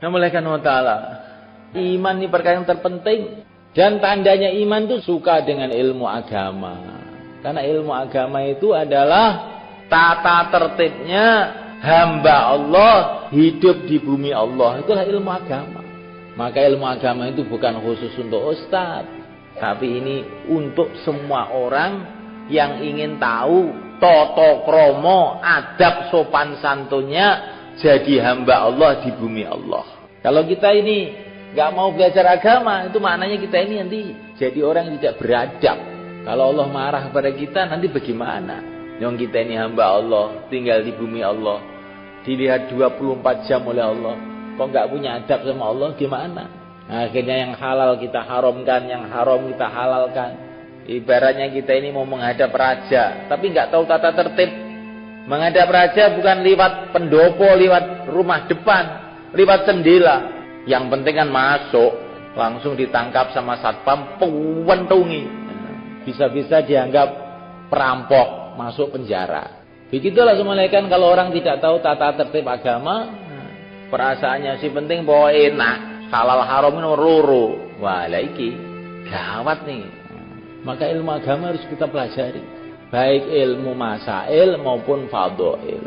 Namanya wa ta'ala. Iman ini perkara yang terpenting. Dan tandanya iman itu suka dengan ilmu agama. Karena ilmu agama itu adalah tata tertibnya hamba Allah hidup di bumi Allah. Itulah ilmu agama. Maka ilmu agama itu bukan khusus untuk ustadz, tapi ini untuk semua orang yang ingin tahu tata krama, adab sopan santunnya jadi hamba Allah di bumi Allah. Kalau kita ini nggak mau belajar agama, itu maknanya kita ini nanti jadi orang yang tidak beradab. Kalau Allah marah pada kita, nanti bagaimana? Yang kita ini hamba Allah, tinggal di bumi Allah, dilihat 24 jam oleh Allah. Kok nggak punya adab sama Allah, gimana? Akhirnya yang halal kita haramkan, yang haram kita halalkan. Ibaratnya kita ini mau menghadap raja, tapi nggak tahu tata tertib. Menghadap raja bukan lewat pendopo, lewat rumah depan, lewat jendela. Yang penting kan masuk, langsung ditangkap sama satpam, pentungi. Bisa-bisa dianggap perampok, masuk penjara. Begitulah semuanya kan kalau orang tidak tahu tata tertib agama, perasaannya sih penting bahwa enak, halal haram itu loro. Wah, iki gawat nih. Maka ilmu agama harus kita pelajari, baik ilmu masail maupun fadhail.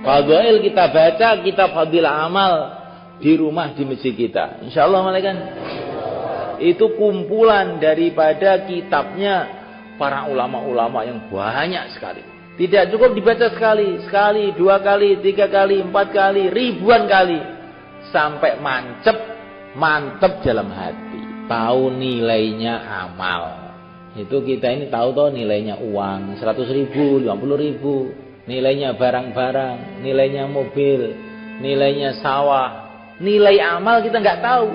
Fadhail kita baca, kitab fadil amal di rumah, di masjid kita. Insyaallah malaikat. Itu kumpulan daripada kitabnya para ulama-ulama yang banyak sekali. Tidak cukup dibaca sekali, dua kali, tiga kali, empat kali, ribuan kali. Sampai mantep dalam hati. Tahu nilainya amal. Itu kita ini tahu toh nilainya uang 100.000, 50.000. Nilainya barang-barang, nilainya mobil, nilainya sawah. Nilai amal kita nggak tahu.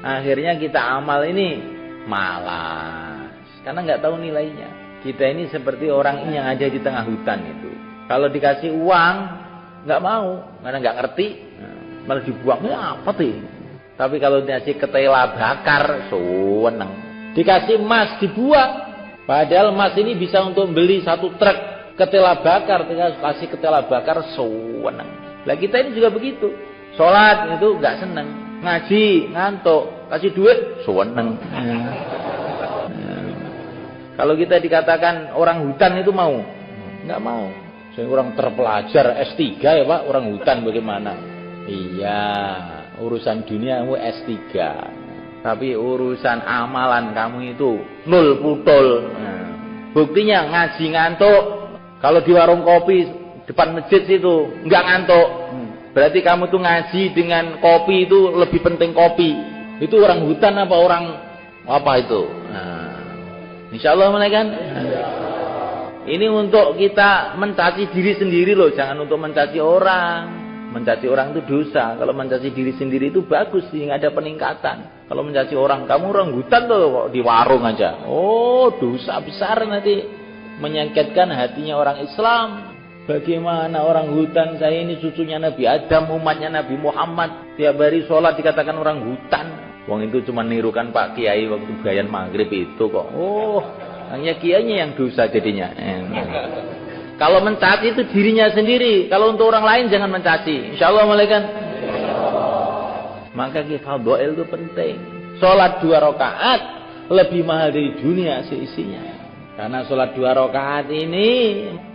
Akhirnya kita amal ini malas. Karena nggak tahu nilainya. Kita ini seperti orang yang ada di tengah hutan itu. Kalau dikasih uang, nggak mau. Karena nggak ngerti. Malah dibuangnya apa tuh? Tapi kalau dikasih ketela bakar, seneng. Dikasih emas, dibuang. Padahal emas ini bisa untuk beli 1 truk ketela bakar. Kasih ketela bakar, seneng. Lah kita ini juga begitu. Sholat itu nggak seneng, ngaji ngantuk, kasih duit seneng. Kalau kita dikatakan orang hutan itu mau, nggak mau. Saya orang terpelajar S3 ya Pak, orang hutan bagaimana? Iya, urusan dunia kamu S3, tapi urusan amalan kamu itu nol putul. Buktinya ngaji ngantuk, kalau di warung kopi depan masjid situ nggak ngantuk. Berarti kamu tuh ngaji dengan kopi itu lebih penting kopi. Itu orang hutan apa orang apa itu? Insyaallah malaikat. Ini untuk kita mencaci diri sendiri loh, jangan untuk mencaci orang. Mencaci orang itu dosa. Kalau mencaci diri sendiri itu bagus, sehingga ada peningkatan. Kalau mencaci orang, kamu orang hutan loh kok di warung aja. Oh, dosa besar nanti, menyakitkan hatinya orang Islam. Bagaimana orang hutan, saya ini cucunya Nabi Adam, umatnya Nabi Muhammad. Tiap hari sholat dikatakan orang hutan. Wong itu cuma nirukan Pak Kiai waktu bayan maghrib itu kok. Oh, hanya kiainya yang dosa jadinya. Kalau mencaci itu dirinya sendiri. Kalau untuk orang lain jangan mencaci. Insyaallah malaikat. Maka fadhail itu penting. Sholat 2 rakaat lebih mahal dari dunia seisinya. Karena sholat 2 rakaat ini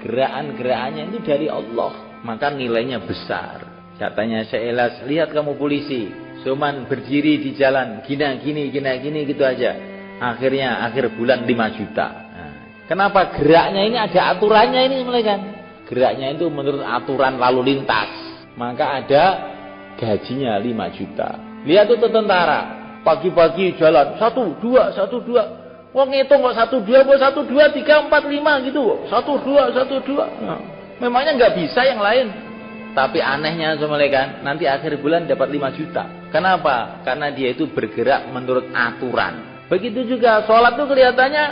gerakan-gerakannya itu dari Allah, maka nilainya besar. Katanya Syailas, lihat kamu polisi, cuman berdiri di jalan, gini gitu aja. Akhirnya akhir bulan 5 juta. Nah, kenapa? Geraknya ini ada aturannya ini malaikat. Geraknya itu menurut aturan lalu lintas, maka ada gajinya 5 juta. Lihat tuh tentara, pagi-pagi jalan 1, 2. Wong ngitung kok 1, 2, 1, 2, 3, 4, 5 gitu. 1, 2. Nah, memangnya nggak bisa yang lain. Tapi anehnya malaikat, nanti akhir bulan dapat 5 juta. Kenapa? Karena dia itu bergerak menurut aturan. Begitu juga sholat tuh kelihatannya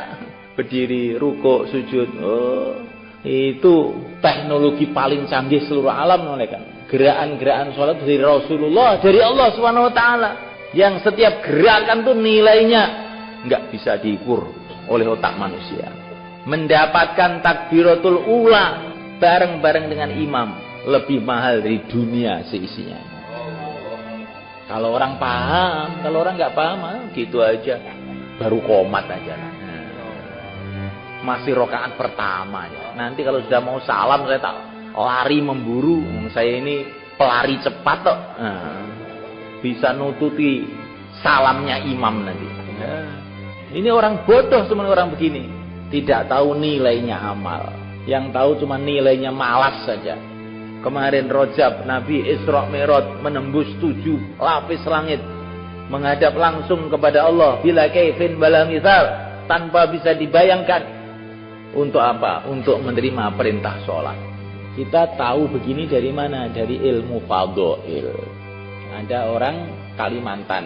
berdiri, rukuk, sujud. Oh, itu teknologi paling canggih seluruh alam malaikat. Gerakan-gerakan sholat dari Rasulullah, dari Allah SWT. Yang setiap gerakan tuh nilainya nggak bisa diukur oleh otak manusia. Mendapatkan takbiratul ula bareng-bareng dengan imam lebih mahal dari dunia seisinya. Kalau orang paham, kalau orang nggak paham, gitu aja. Baru komat aja lah. Masih rokaat pertama ya. Nanti kalau sudah mau salam saya tak lari memburu. Saya ini pelari cepat kok. Bisa nututi salamnya imam nanti. Ini orang bodoh cuma orang begini. Tidak tahu nilainya amal. Yang tahu cuma nilainya malas saja. Kemarin Rajab Nabi Isra Mi'raj menembus 7 lapis langit, menghadap langsung kepada Allah bila kaifin bala misal, tanpa bisa dibayangkan. Untuk apa? Untuk menerima perintah sholat. Kita tahu begini dari mana? Dari ilmu fadhail. Ada orang Kalimantan,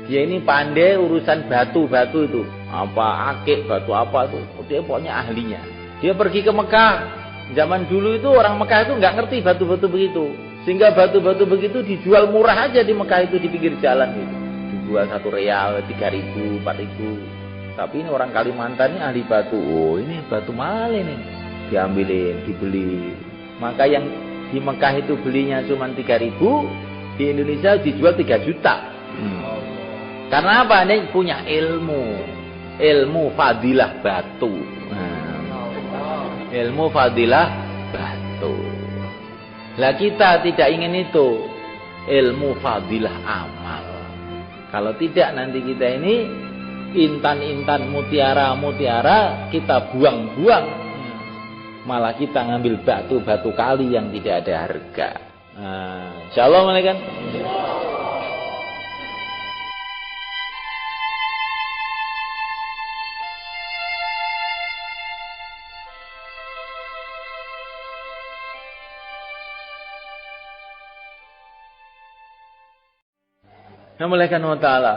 dia ini pandai urusan batu-batu itu, apa akik, batu apa itu, dia pokoknya ahlinya. Dia pergi ke Mekah. Zaman dulu itu orang Mekah itu nggak ngerti batu-batu begitu, sehingga batu-batu begitu dijual murah aja di Mekah itu, di pinggir jalan gitu. Dijual 1 real, 3.000, 4.000. Tapi ini orang Kalimantan ini ahli batu. Oh ini batu mahal ini, diambilin, dibeli. Maka yang di Mekah itu belinya cuma 3.000, di Indonesia dijual 3 juta. Karena apa? Ini punya ilmu fadilah batu. Ilmu fadilah batu. Lah kita tidak ingin itu, ilmu fadilah amal. Kalau tidak nanti kita ini intan-intan, mutiara-mutiara kita buang-buang. Malah kita ngambil batu-batu kali yang tidak ada harga. Insyaallah malaikat. Malaikat Ta'ala,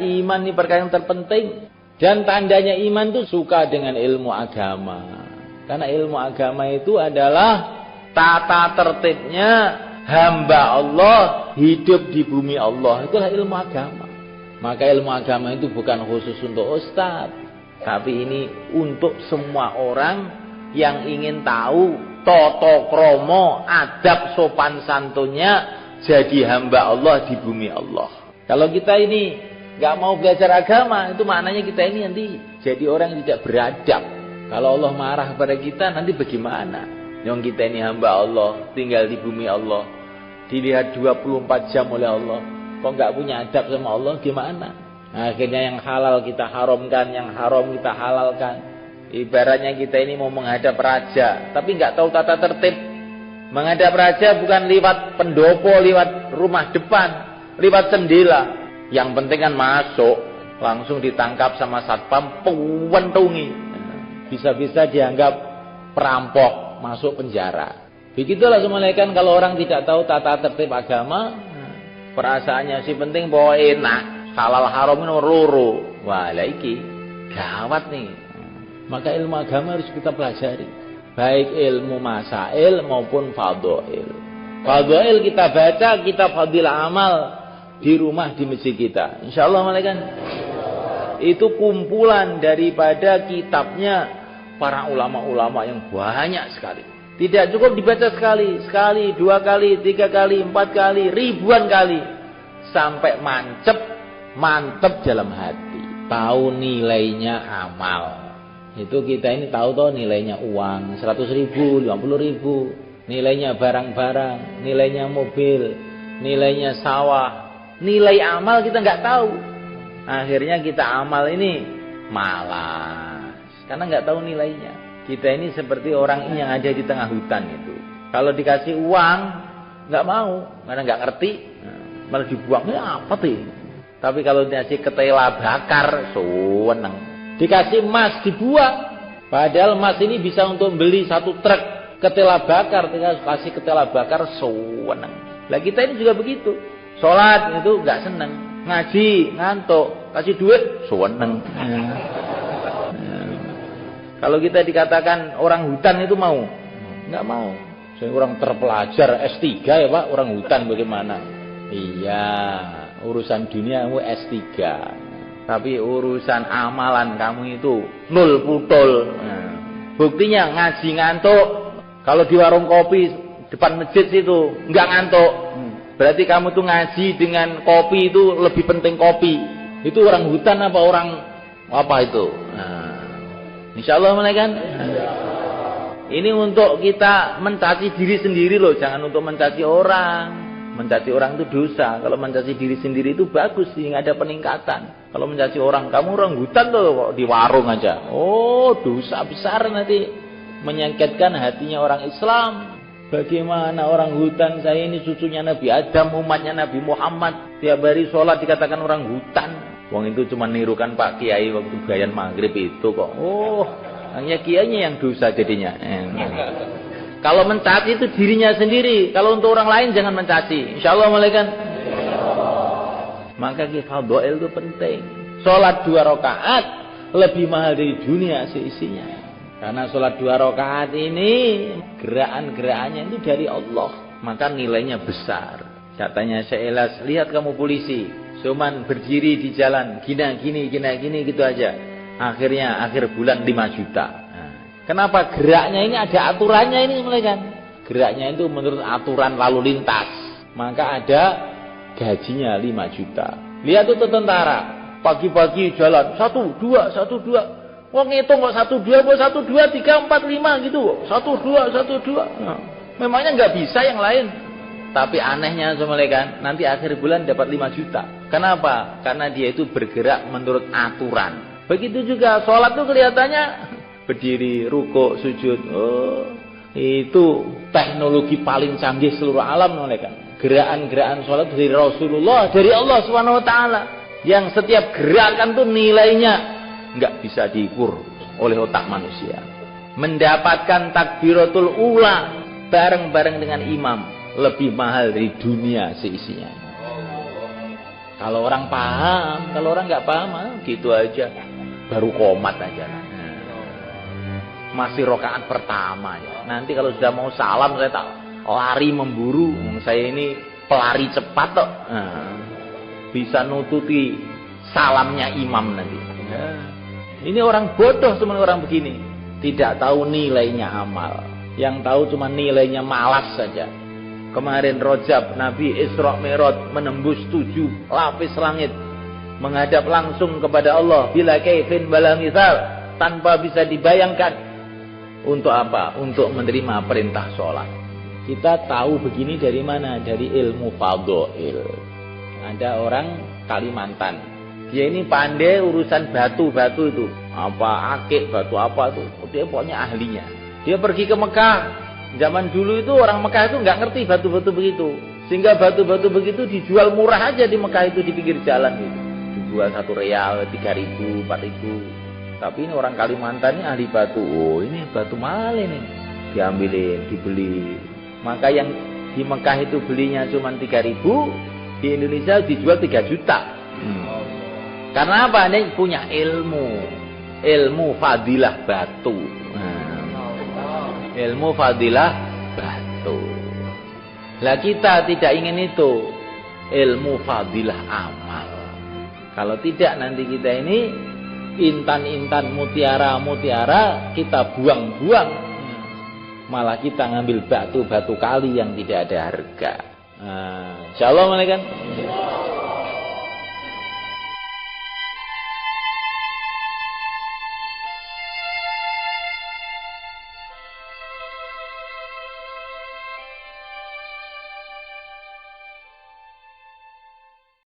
iman ini perkara yang terpenting. Dan tandanya iman itu suka dengan ilmu agama. Karena ilmu agama itu adalah tata tertibnya hamba Allah hidup di bumi Allah. Itulah ilmu agama. Maka ilmu agama itu bukan khusus untuk ustaz, tapi ini untuk semua orang yang ingin tahu tata krama, adab sopan santunnya jadi hamba Allah di bumi Allah. Kalau kita ini nggak mau belajar agama, itu maknanya kita ini nanti jadi orang yang tidak beradab. Kalau Allah marah kepada kita, nanti bagaimana? Yang kita ini hamba Allah, tinggal di bumi Allah, dilihat 24 jam oleh Allah, kok nggak punya adab sama Allah, gimana? Akhirnya yang halal kita haramkan, yang haram kita halalkan. Ibaratnya kita ini mau menghadap raja, tapi nggak tahu tata tertib. Menghadap raja bukan lewat pendopo, lewat rumah depan, lewat jendela. Yang penting kan masuk, langsung ditangkap sama satpam, pentungi. Bisa-bisa dianggap perampok, masuk penjara. Begitulah semuanya kalau orang tidak tahu tata tertib agama, perasaannya sih penting bahwa enak, halal haram ini loro. Wah, lagi gawat nih. Maka ilmu agama harus kita pelajari. Baik ilmu masail maupun fadhail. Fadhail kita baca, kitab fadilah amal di rumah, di masjid kita. Insyaallah malaikat. Itu kumpulan daripada kitabnya para ulama-ulama yang banyak sekali. Tidak cukup dibaca sekali, 2 kali, 3 kali, 4 kali, ribuan kali. Sampai mantep dalam hati. Tahu nilainya amal. Itu kita ini tahu toh nilainya uang 100.000, 50.000, nilainya barang-barang, nilainya mobil, nilainya sawah. Nilai amal kita nggak tahu. Akhirnya kita amal ini malas karena nggak tahu nilainya. Kita ini seperti orang yang ada di tengah hutan itu. Kalau dikasih uang nggak mau karena nggak ngerti, malah dibuangnya apa tuh? Tapi kalau dikasih ketela bakar, seneng. Dikasih emas dibuang, padahal emas ini bisa untuk beli 1 truk ketela bakar. Kasih ketela bakar seneng. Lah kita ini juga begitu. Sholat itu nggak seneng, ngaji ngantuk, kasih duit seneng. Kalau kita dikatakan orang hutan itu mau, nggak mau. Saya orang terpelajar S3 ya Pak, orang hutan bagaimana? Iya, urusan dunia kamu S3. Tapi urusan amalan kamu itu 0 putul. Buktinya ngaji ngantuk. Kalau di warung kopi depan masjid situ nggak ngantuk. Berarti kamu tuh ngaji dengan kopi itu lebih penting kopi. Itu orang hutan apa orang apa itu? Nah, insya Allah kan? Ini untuk kita mencaci diri sendiri loh, jangan untuk mencaci orang. Mencaci orang itu dosa. Kalau mencaci diri sendiri itu bagus sih, nggak ada peningkatan. Kalau mencaci orang, kamu orang hutan tuh kok di warung aja. Oh, dosa besar nanti, menyengketkan hatinya orang Islam. Bagaimana orang hutan, saya ini cucunya Nabi Adam, umatnya Nabi Muhammad, tiap hari sholat dikatakan orang hutan. Wong itu cuma nirukan Pak Kiai waktu bayan maghrib itu kok. Oh, hanya kiainya yang dosa jadinya. Kalau mencaci itu dirinya sendiri. Kalau untuk orang lain jangan mencaci. Insya Allah malaikat. Maka fadhail itu penting. Sholat 2 rakaat lebih mahal dari dunia seisinya. Karena sholat 2 rakaat ini gerakan-gerakannya itu dari Allah. Maka nilainya besar. Katanya Syailas, lihat kamu polisi. Cuman berdiri di jalan. Gini gitu aja. Akhirnya akhir bulan 5 juta. Kenapa? Geraknya ini ada aturannya ini mulai kan. Geraknya itu menurut aturan lalu lintas. Maka ada gajinya 5 juta. Lihat tuh tentara. Pagi-pagi jalan. 1, 2. Wong ngitung kok 1, 2, 1, 2, 3, 4, 5 gitu. 1, 2. Nah, memangnya nggak bisa yang lain. Tapi anehnya mulai kan. Nanti akhir bulan dapat 5 juta. Kenapa? Karena dia itu bergerak menurut aturan. Begitu juga sholat tuh kelihatannya berdiri, rukuk, sujud. Oh, itu teknologi paling canggih seluruh alam mereka. Gerakan-gerakan sholat dari Rasulullah, dari Allah Subhanahu Wa Taala. Yang setiap gerakan tuh nilainya nggak bisa diukur oleh otak manusia. Mendapatkan takbiratul ula bareng-bareng dengan imam lebih mahal dari dunia seisinya. Kalau orang paham, kalau orang nggak paham, gitu aja, baru komat aja. Masih rokaat pertama ya. Nanti kalau sudah mau salam saya tak lari memburu. Saya ini pelari cepat kok. Nah, bisa nututi salamnya imam nanti. Nah, ini orang bodoh cuma orang begini. Tidak tahu nilainya amal. Yang tahu cuma nilainya malas saja. Kemarin Rajab Nabi Isra Mi'raj menembus 7 lapis langit. Menghadap langsung kepada Allah. Bila kaifin bala misal. Tanpa bisa dibayangkan. Untuk apa? Untuk menerima perintah sholat. Kita tahu begini dari mana? Dari ilmu fadhail. Ada orang Kalimantan. Dia ini pandai urusan batu-batu itu. Apa akik, batu apa tuh. Dia pokoknya ahlinya. Dia pergi ke Mekah. Zaman dulu itu orang Mekah itu nggak ngerti batu-batu begitu. Sehingga batu-batu begitu dijual murah aja di Mekah itu di pinggir jalan gitu. Dijual 1 real, 3.000, 4.000. Tapi ini orang Kalimantan ini ahli batu. Oh, ini batu mahal ini. Diambilin, dibeli. Maka yang di Mekah itu belinya cuma 3.000, di Indonesia dijual 3 juta. Karena apa? Ini punya ilmu fadilah batu. Ilmu fadilah batu. Lah kita tidak ingin itu. Ilmu fadilah amal. Kalau tidak nanti kita ini intan-intan, mutiara-mutiara kita buang-buang. Malah kita ngambil batu-batu kali yang tidak ada harga. Insyaallah kan.